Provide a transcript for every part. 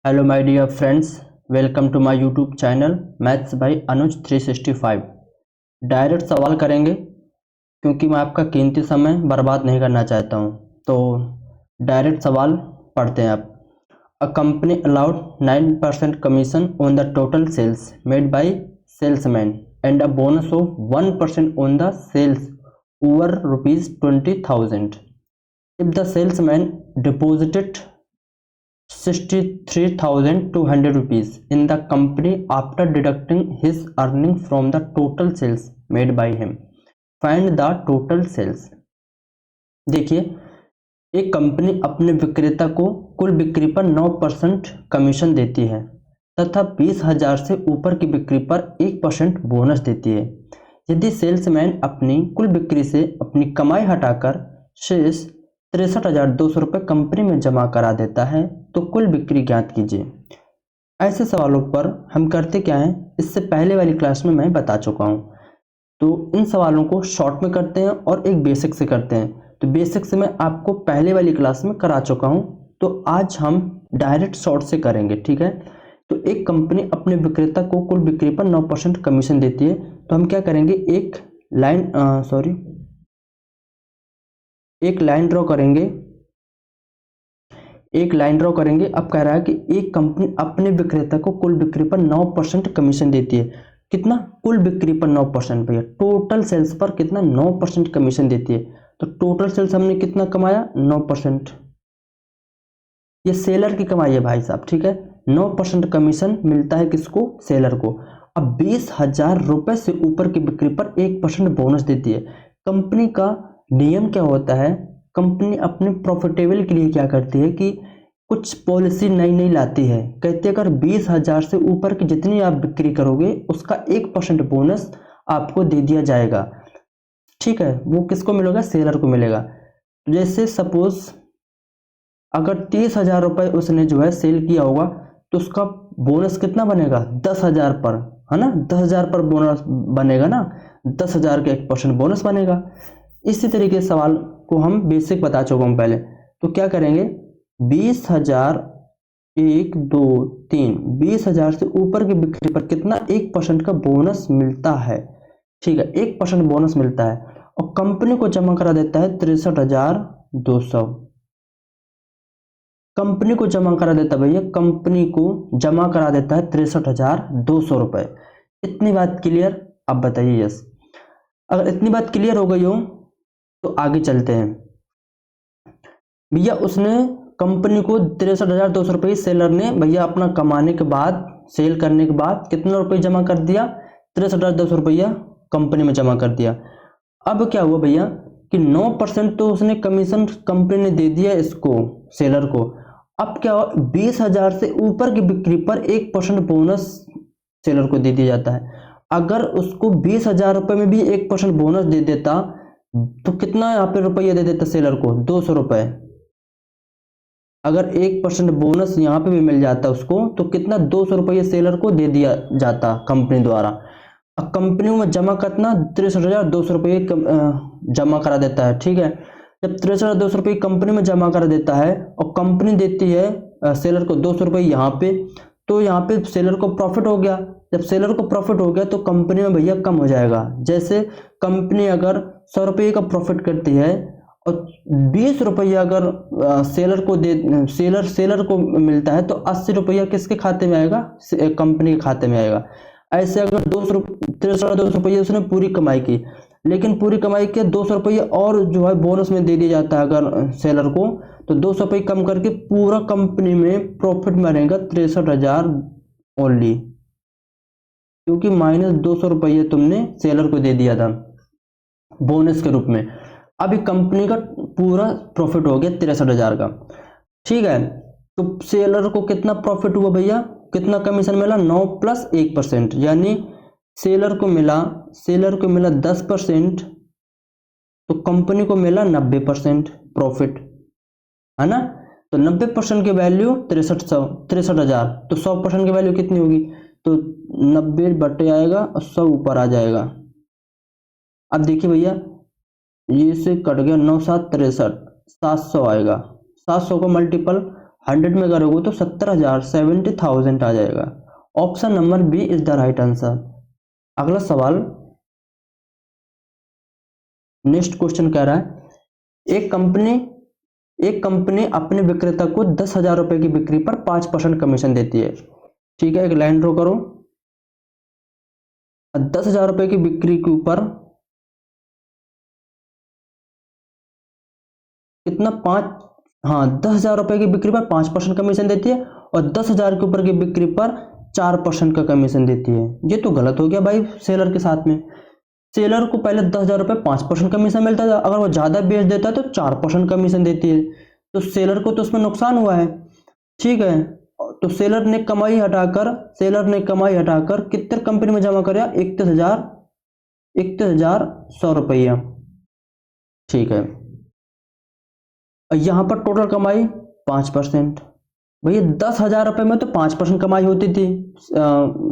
Hello my dear friends, welcome to my YouTube channel maths by Anuj 365। Direct सवाल करेंगे क्योंकि मैं आपका कीमती समय बर्बाद नहीं करना चाहता हूं। तो डायरेक्ट सवाल पढ़ते हैं आप। A company allowed 9% commission on the total sales made by salesman and a bonus of 1% on the sales over ₹20,000 if the salesman deposited 63,200 rupees in the company after deducting his earning from the total sales made by him. Find the total sales. देखिए, एक company अपने विक्रेता को कुल बिक्री पर 9% commission देती है तथा 20,000 से ऊपर की बिक्री पर 1% बोनस देती है। यदि सेल्समैन अपनी कुल बिक्री से अपनी कमाई हटाकर शेष 63,200 रुपये कंपनी में जमा करा देता है तो कुल बिक्री ज्ञात कीजिए। ऐसे सवालों पर हम करते क्या हैं, इससे पहले वाली क्लास में मैं बता चुका हूं। तो इन सवालों को शॉर्ट में करते हैं और एक बेसिक से करते हैं। तो बेसिक से मैं आपको पहले वाली क्लास में करा चुका हूं, तो आज हम डायरेक्ट शॉर्ट से करेंगे। ठीक है, तो एक कंपनी अपने विक्रेता को कुल बिक्री पर 9% कमीशन देती है, तो हम क्या करेंगे, एक लाइन ड्रॉ करेंगे। अब कह रहा है कि एक कंपनी अपने विक्रेता को कुल बिक्री पर 9% कमीशन देती है। कितना? कुल बिक्री पर 9%। भैया टोटल सेल्स पर कितना? 9% कमीशन देती है। तो टोटल सेल्स हमने कितना कमाया? 9%। ये सेलर की कमाई है भाई साहब। ठीक है, 9% कमीशन मिलता है किसको? सेलर को। अब 20,000 रुपए से ऊपर की बिक्री पर 1% बोनस देती है। कंपनी का नियम क्या होता है, कंपनी अपने प्रॉफिटेबल के लिए क्या करती है कि कुछ पॉलिसी नई नई लाती है। कहती है अगर 20,000 से ऊपर की जितनी आप बिक्री करोगे उसका 1% बोनस आपको दे दिया जाएगा। ठीक है, वो किसको मिलेगा? सेलर को मिलेगा। जैसे सपोज अगर 30,000 रुपए उसने जो है सेल किया होगा तो उसका बोनस कितना बनेगा? 10,000 पर, है ना? 10,000 पर बोनस बनेगा ना, 10,000 का 1% बोनस बनेगा। इसी तरीके सवाल को हम बेसिक बता चुका हूं पहले। तो क्या करेंगे, 20,000 1 2 3 20,000 से ऊपर की बिक्री पर कितना? 1% का बोनस मिलता है। ठीक है, 1% बोनस मिलता है और कंपनी को जमा करा देता है 63,200। कंपनी को जमा करा देता भैया, कंपनी को जमा करा देता है 63,200 रुपए। इतनी बात क्लियर? अब बताइए यस। अगर इतनी बात क्लियर हो गई हो तो आगे चलते हैं। भैया उसने कंपनी को 63,200 रुपये सेलर ने भैया अपना कमाने के बाद, सेल करने के बाद कितना रुपये जमा कर दिया? 63,200 रुपया कंपनी में जमा कर दिया। अब क्या हुआ भैया कि 9% तो उसने कमीशन कंपनी ने दे दिया इसको, सेलर को। अब क्या हुआ, 20,000 से ऊपर की बिक्री पर 1% बोनस सेलर को दे दिया जाता है। अगर उसको 20,000 रुपये में भी 1% बोनस दे देता तो कितना यहाँ पे रुपया दे देता सेलर को? 200 रुपये। अगर 1% बोनस यहाँ पे भी मिल जाता उसको तो कितना? 200 रुपये सेलर को दे दिया जाता कंपनी द्वारा। अब कंपनी में जमा करना 63,200 रुपये जमा करा देता है। ठीक है, जब 63,200 रुपये कंपनी में जमा करा देता है और कंपनी देती है सेलर को 200 रुपये यहाँ पे, तो यहाँ पे सेलर को प्रॉफिट हो गया। जब सेलर को प्रॉफिट हो गया तो कंपनी में भैया कम हो जाएगा। जैसे कंपनी अगर 100 रुपये का प्रॉफिट करती है और 20 रुपया अगर सेलर को मिलता है तो 80 रुपया किसके खाते में आएगा? कंपनी के खाते में आएगा। ऐसे अगर 63,200 रुपये उसने पूरी कमाई की, लेकिन पूरी कमाई के 200 रुपये और जो है बोनस में दे दिया जाता है अगर सेलर को, तो 200 रुपये कम करके पूरा कंपनी में प्रॉफिट में रहेगा 63,000 ओनली, क्योंकि -200 रुपये तुमने सेलर को दे दिया था बोनस के रूप में। अभी कंपनी का पूरा प्रॉफिट हो गया 63,000 का। ठीक है, तो सेलर को कितना प्रॉफिट हुआ भैया? कितना कमीशन मिला? 9 + 1%, यानी सेलर को मिला 10%, तो कंपनी को मिला 90% प्रॉफिट, है ना? तो 90% की वैल्यू 63,000, तो 100% की वैल्यू कितनी होगी? तो 90 बटे आएगा और 100 ऊपर आ जाएगा। अब देखिए भैया, ये से कट गया 9 7 63, 700 आएगा। 700 को मल्टीपल 100 में करोगे तो 70,000 70,000 आ जाएगा। Option number B is the right answer. अगला सवाल, नेक्स्ट क्वेश्चन कह रहा है एक कंपनी अपने विक्रेता को 10,000 रुपए की बिक्री पर 5% कमीशन देती है। ठीक है, एक लाइन ड्रॉ करो। 10,000 रुपए की बिक्री के ऊपर कितना 10,000 रुपए की बिक्री पर 5% कमीशन देती है और 10,000 के ऊपर की बिक्री पर 4% का कमीशन देती है। ये तो गलत हो गया भाई सेलर के साथ में। सेलर को पहले 10,000 रुपये 5% कमीशन मिलता था, अगर वो ज्यादा बेच देता है तो 4% कमीशन देती है, तो सेलर को तो उसमें नुकसान हुआ है। ठीक है, तो सेलर ने कमाई हटाकर कितने कंपनी में जमा कराया? 31,100 रुपया। ठीक है, यहां पर टोटल कमाई 5%। भैया 10,000 रुपये में तो 5% कमाई होती थी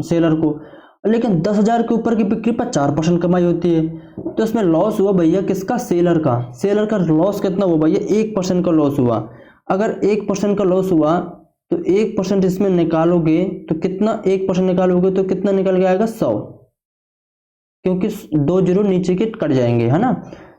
सेलर को, लेकिन 10,000 के ऊपर की बिक्री पर 4% कमाई होती है, तो इसमें लॉस हुआ भैया किसका? सेलर का लॉस कितना हुआ भैया? 1% का लॉस हुआ। अगर 1% का लॉस हुआ तो 1% इसमें निकालोगे तो कितना? 1% निकालोगे तो कितना निकल के आएगा? 100, क्योंकि 2 जीरो नीचे के कट जाएंगे, है ना,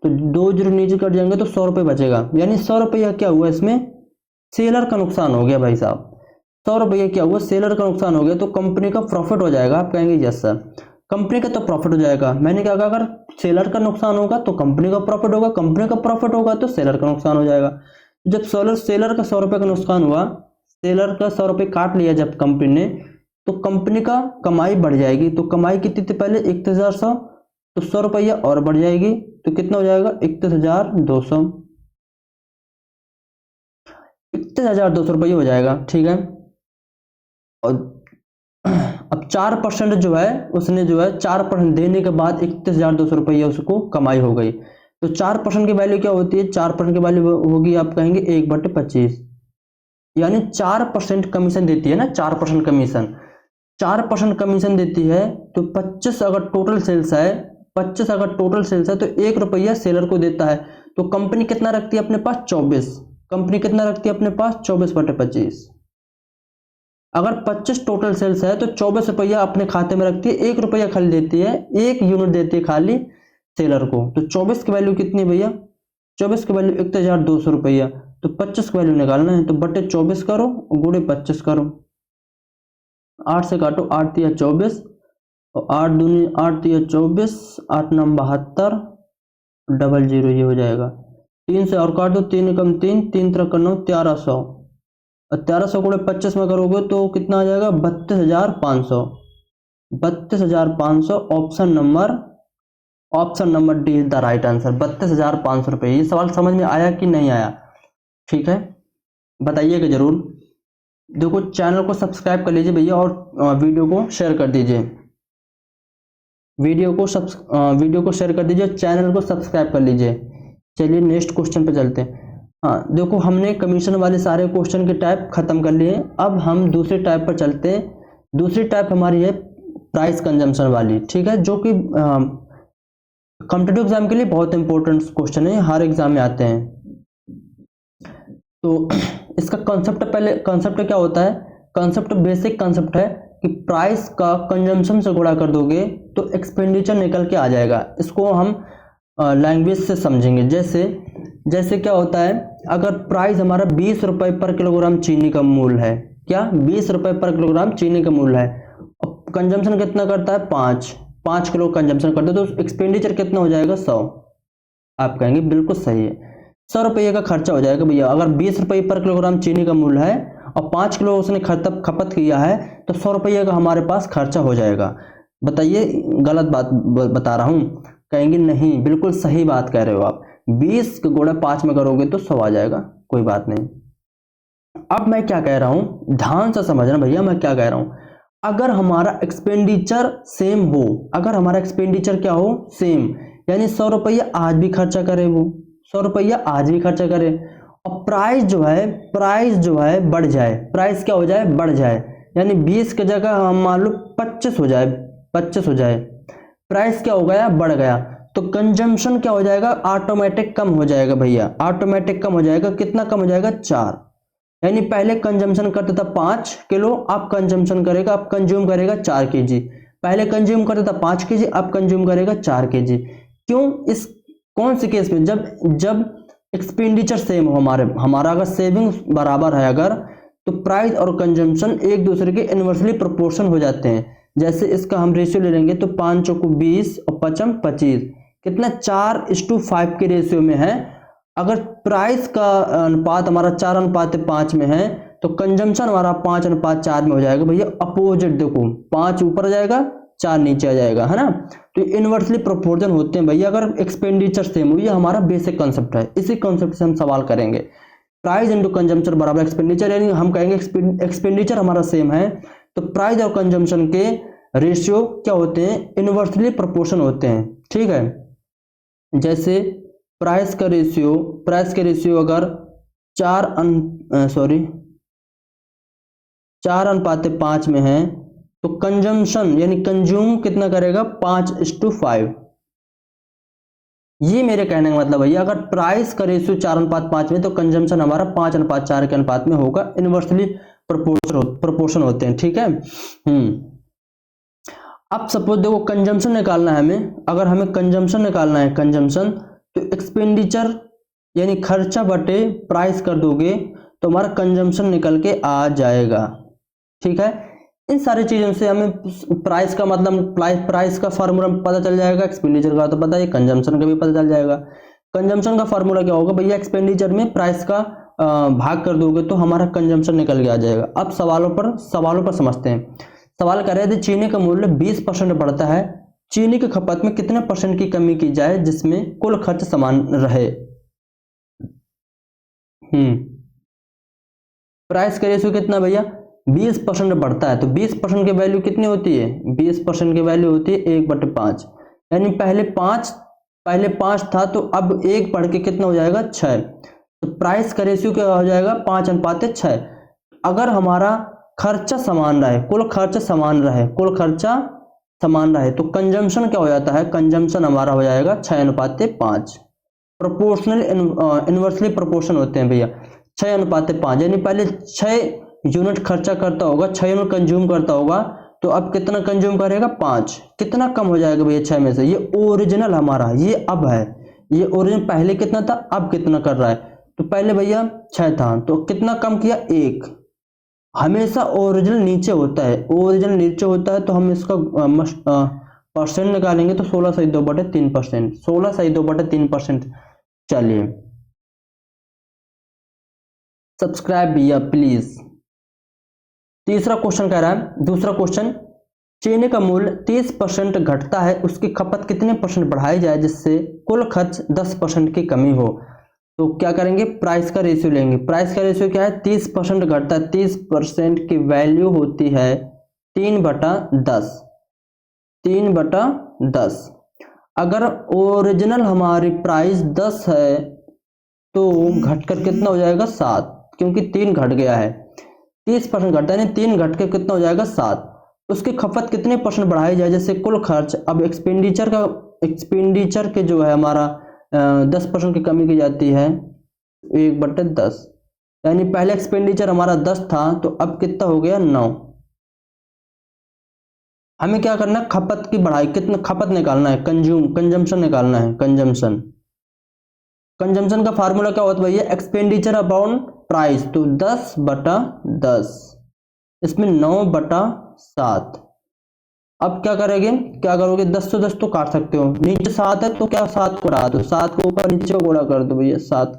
तो 2 जीरो नीचे कट जाएंगे तो 100 रुपये बचेगा। यानी 100 रुपया क्या हुआ? इसमें सेलर का नुकसान हो गया भाई साहब। 100 रुपये क्या हुआ? सेलर का नुकसान हो गया, तो कंपनी का प्रॉफिट हो जाएगा। आप कहेंगे यस सर, कंपनी का तो प्रॉफिट हो जाएगा। मैंने क्या कहा? अगर सेलर का नुकसान होगा तो कंपनी का प्रॉफिट होगा, कंपनी का प्रॉफिट होगा तो सेलर का नुकसान हो जाएगा। जब सेलर का 100 रुपये का नुकसान हुआ, सेलर का 100 रुपये काट लिया जब कंपनी ने, तो कंपनी का कमाई बढ़ जाएगी। तो कमाई कितनी थी पहले? 31,100, तो 100 रुपया और बढ़ जाएगी, तो कितना हो जाएगा? 31,200, 31,200 रुपये हो जाएगा। ठीक है, और अब 4% जो है उसने 4% देने के बाद 31,200 रुपये उसको कमाई हो गई। तो 4% की वैल्यू क्या होती है? 4% की वैल्यू होगी, आप कहेंगे 1/25, यानी 4% कमीशन देती है ना, 4% कमीशन, 4% कमीशन देती है। तो 25 अगर टोटल सेल्स है, 25 अगर टोटल सेल्स है तो 1 रुपया सेलर को देता है। तो कंपनी कितना रखती है अपने पास? 24। कंपनी कितना रखती है अपने पास? 24/25। अगर 25 टोटल सेल्स है तो 24 रुपया अपने खाते में रखती है, 1 रुपया खाली देती है, 1 यूनिट देती है खाली सेलर को। तो 24 की वैल्यू कितनी भैया? 24 की वैल्यू 31,200 रुपया। तो 25 की वैल्यू निकालना है, तो बटे 24 करो, गुणे 25 करो, 8 से काटो, 8 तिया 24 और 8 दूनी 8 तिया 24, 8 नम 72, डबल जीरो ये हो जाएगा। 3 से और काट दो, 3 कम 3, 3 तरह करना 1300, और 1300 गुणे 25 में करोगे तो कितना आ जाएगा? 32,500। 32,500 option number D is the right answer. 32,500 रुपये। ये सवाल समझ में आया कि नहीं आया? ठीक है, बताइएगा जरूर। देखो, चैनल को सब्सक्राइब कर लीजिए भैया और वीडियो को शेयर कर दीजिए। वीडियो को शेयर कर दीजिए, चैनल को सब्सक्राइब कर लीजिए। चलिए नेक्स्ट क्वेश्चन पे चलते हैं। हाँ देखो, हमने कमीशन वाले सारे क्वेश्चन के टाइप खत्म कर लिए। अब हम दूसरे टाइप पर चलते हैं। दूसरी टाइप हमारी है प्राइस कंजम्पशन वाली। ठीक है, जो कि कॉम्पिटिटिव एग्जाम के लिए बहुत इंपॉर्टेंट क्वेश्चन है, हर एग्जाम में आते हैं। तो इसका कॉन्सेप्ट क्या होता है? कॉन्सेप्ट बेसिक कॉन्सेप्ट है कि प्राइस का कंजम्पशन से गुणा कर दोगे तो एक्सपेंडिचर निकल के आ जाएगा। इसको हम लैंग्वेज से समझेंगे। जैसे क्या होता है, अगर प्राइस हमारा 20 रुपये पर किलोग्राम चीनी का मूल्य है, क्या 20 रुपये पर किलोग्राम चीनी का मूल्य है, और कंजम्पशन कितना करता है? 5 किलो कंजम्पशन करता है, तो एक्सपेंडिचर कितना हो जाएगा? 100। आप कहेंगे बिल्कुल सही है, 100 रुपये का खर्चा हो जाएगा भैया। अगर 20 रुपये पर किलोग्राम चीनी का मूल्य है और 5 किलो उसने खपत किया है तो 100 रुपये का हमारे पास खर्चा हो जाएगा। बताइए गलत बात बता रहा हूँ? कहेंगे नहीं, बिल्कुल सही बात कह रहे हो आप। 20 के गुणा 5 में करोगे तो 100 आ जाएगा, कोई बात नहीं। अब मैं क्या कह रहा हूं, ध्यान से समझना भैया मैं क्या कह रहा हूं। अगर हमारा एक्सपेंडिचर सेम हो, अगर हमारा एक्सपेंडिचर क्या हो? सेम, यानी 100 रुपया आज भी खर्चा करे, वो 100 रुपया आज भी खर्चा करे, और प्राइस जो है बढ़ जाए, प्राइस क्या हो जाए? बढ़ जाए, यानी 20 की जगह हम मान लो 25 हो जाए, प्राइस क्या हो गया? बढ़ गया, तो कंजम्पशन क्या हो जाएगा? ऑटोमेटिक कम हो जाएगा भैया, ऑटोमेटिक कम हो जाएगा। कितना कम हो जाएगा? 4। यानी पहले कंजम्पशन करता था 5 किलो, अब कंजम्पशन करेगा, अब कंज्यूम करेगा 4 केजी। पहले कंज्यूम करता था 5 केजी, अब कंज्यूम करेगा 4 केजी। क्यों? इस कौन से केस में? जब जब एक्सपेंडिचर सेम हो, हमारा अगर सेविंग बराबर है अगर, तो प्राइस और कंजम्पशन एक दूसरे के इनवर्सली प्रोपोर्शन हो जाते हैं। जैसे इसका हम रेशियो ले लेंगे तो 5 चौको 20 और 5 25, कितना 4:5 के रेशियो में है। अगर प्राइस का अनुपात हमारा 4:5 में है तो कंजम्पशन हमारा 5:4 में हो जाएगा। भैया अपोजिट देखो, 5 ऊपर जाएगा 4 नीचे आ जाएगा, है ना। तो इनवर्सली प्रोपोर्शन होते हैं भैया अगर एक्सपेंडिचर सेम हो। ये हमारा बेसिक कॉन्सेप्ट है, इसी कॉन्सेप्ट से हम सवाल करेंगे। प्राइस इंटू कंजम्पशन बराबर एक्सपेंडिचर, यानी हम कहेंगे एक्सपेंडिचर हमारा सेम है तो प्राइस और कंजम्पशन के रेशियो क्या होते हैं? इनवर्सली प्रोपोर्शन होते हैं। ठीक है, जैसे प्राइस का रेशियो अगर 4:5 में है तो कंजम्पशन यानी कंज्यूम कितना करेगा? 5:5। ये मेरे कहने का मतलब भैया, अगर प्राइस का रेशियो 4:5 में तो कंजम्पशन हमारा 5:4 के अनुपात में होगा। इनवर्सली प्रोपोर्शन होते हैं। ठीक है। अब सपोज देखो कंजम्पशन निकालना है हमें, अगर हमें कंजम्पशन निकालना है कंजम्पशन, तो एक्सपेंडिचर यानी खर्चा बटे प्राइस कर दोगे तो हमारा कंजम्पशन निकल के आ जाएगा। ठीक है, इन सारी चीजों से हमें प्राइस का मतलब प्राइस का फार्मूला पता चल जाएगा, एक्सपेंडिचर का तो पता है, कंजम्पशन का भी पता चल जाएगा। कंजम्पशन का फार्मूला क्या होगा भैया? एक्सपेंडिचर में प्राइस का भाग कर दोगे तो हमारा कंजम्पशन निकल के आ जाएगा। अब सवालों पर समझते हैं। सवाल कर रहे थे चीनी का मूल्य 20% बढ़ता है, चीनी की खपत में कितने % की कमी की जाए जिसमें कुल खर्च समान रहे। प्राइस का रेशियो कितना भैया? 20% बढ़ता है तो 20% की वैल्यू कितनी होती है? 20% की वैल्यू होती है 1/5, यानी पहले 5 था तो अब 1 बढ़ के कितना हो जाएगा? 6। तो प्राइस का रेशियो क्या हो जाएगा? 5:6। अगर हमारा खर्चा समान रहे, कुल खर्चा समान रहे तो कंजम्पशन क्या हो जाता है? कंजम्पशन हमारा हो जाएगा 6:5। प्रोपोर्शनल इनवर्सली प्रोपोर्शन होते हैं भैया 6:5, यानी पहले 6 यूनिट खर्चा करता होगा, 6 यूनिट कंज्यूम करता होगा, तो अब कितना कंज्यूम करेगा? 5। कितना कम हो जाएगा भैया 6 में से? ये ओरिजिनल हमारा, ये अब है, ये ओरिजिनल पहले कितना था अब कितना कर रहा है? तो पहले भैया 6 था तो कितना कम किया? 1। हमेशा ओरिजिनल नीचे होता है, तो हम इसका परसेंट निकालेंगे तो 16/2/3%, 16/2/3%। चलिए सब्सक्राइब भैया प्लीज। तीसरा क्वेश्चन कह रहा है, दूसरा क्वेश्चन, चीनी का मूल्य 30% घटता है, उसकी खपत कितने % बढ़ाई जाए जिससे कुल खर्च 10% की कमी हो। तो क्या करेंगे? प्राइस का रेशियो लेंगे। प्राइस का रेशियो क्या है? 30% घटता है, 30% की वैल्यू होती है 3/10। 3/10। अगर ओरिजिनल हमारी प्राइस 10 है तो घटकर कितना हो जाएगा? 7, क्योंकि 3 घट गया है। 30% घटता है, 3 घट के कितना हो जाएगा? 7। उसकी खपत कितने % बढ़ाई जाए जैसे कुल खर्च, अब एक्सपेंडिचर के जो है हमारा 10% की कमी की जाती है 1/10, यानी पहले एक्सपेंडिचर हमारा 10 था तो अब कितना हो गया? 9। हमें क्या करना है? खपत की बढ़ाई, कितना खपत निकालना है, कंजम्पशन निकालना है। कंजम्पशन का फार्मूला क्या होता है भैया? एक्सपेंडिचर अपॉन प्राइस, तो 10/10, इसमें 9/7। अब क्या करोगे? 10 से 10 तो काट सकते हो, नीचे 7 है तो क्या 7 को उड़ा दो, 7 को ऊपर नीचे गुणा कर दो भैया, 7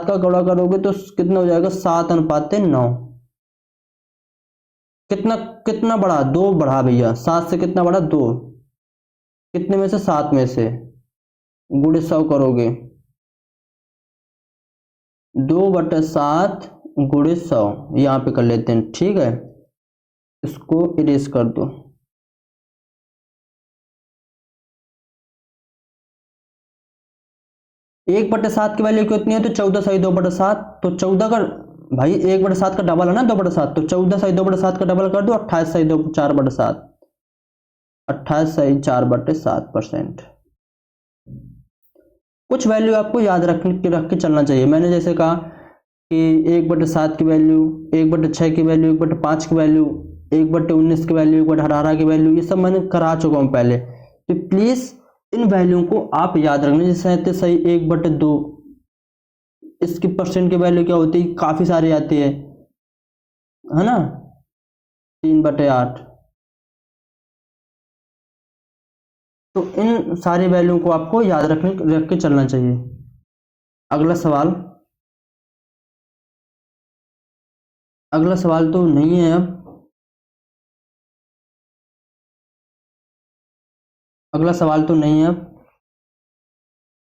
का गुणा करोगे तो कितना हो जाएगा? 7:9। कितना बढ़ा? 2 बढ़ा भैया, 7 से कितना बढ़ा? 2। कितने में से? 7 में से। गुणे 100 करोगे, 2/7 गुणे 100 यहाँ पे कर लेते हैं। ठीक है, इसको इरेज कर दो। एक बटे 7 की वैल्यू कितनी है? तो 14/2/7। तो 14 का भाई 1/7 का डबल है ना 2/7, तो 14/2/7 का डबल कर दो 28/4/7, 28/4/7%। कुछ वैल्यू आपको याद रख के चलना चाहिए। मैंने जैसे कहा कि 1/7 की वैल्यू, 1/6 की वैल्यू, 1/5 की वैल्यू, 1/19 की वैल्यू, 1/18 की वैल्यू, ये सब मैंने करा चुका हूँ पहले। तो प्लीज इन वैल्यू को आप याद रखना। जैसे तो सही 1/2, इसकी परसेंट की वैल्यू क्या होती है, काफी सारी आती है ना, 3/8। तो इन सारी वैल्यू को आपको याद रख के चलना चाहिए। अगला सवाल, अगला सवाल तो नहीं है अब, अगला सवाल तो नहीं है अब।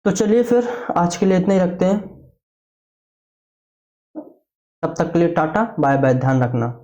तो चलिए फिर आज के लिए इतना ही रखते हैं। तब तक के लिए टाटा बाय बाय, ध्यान रखना।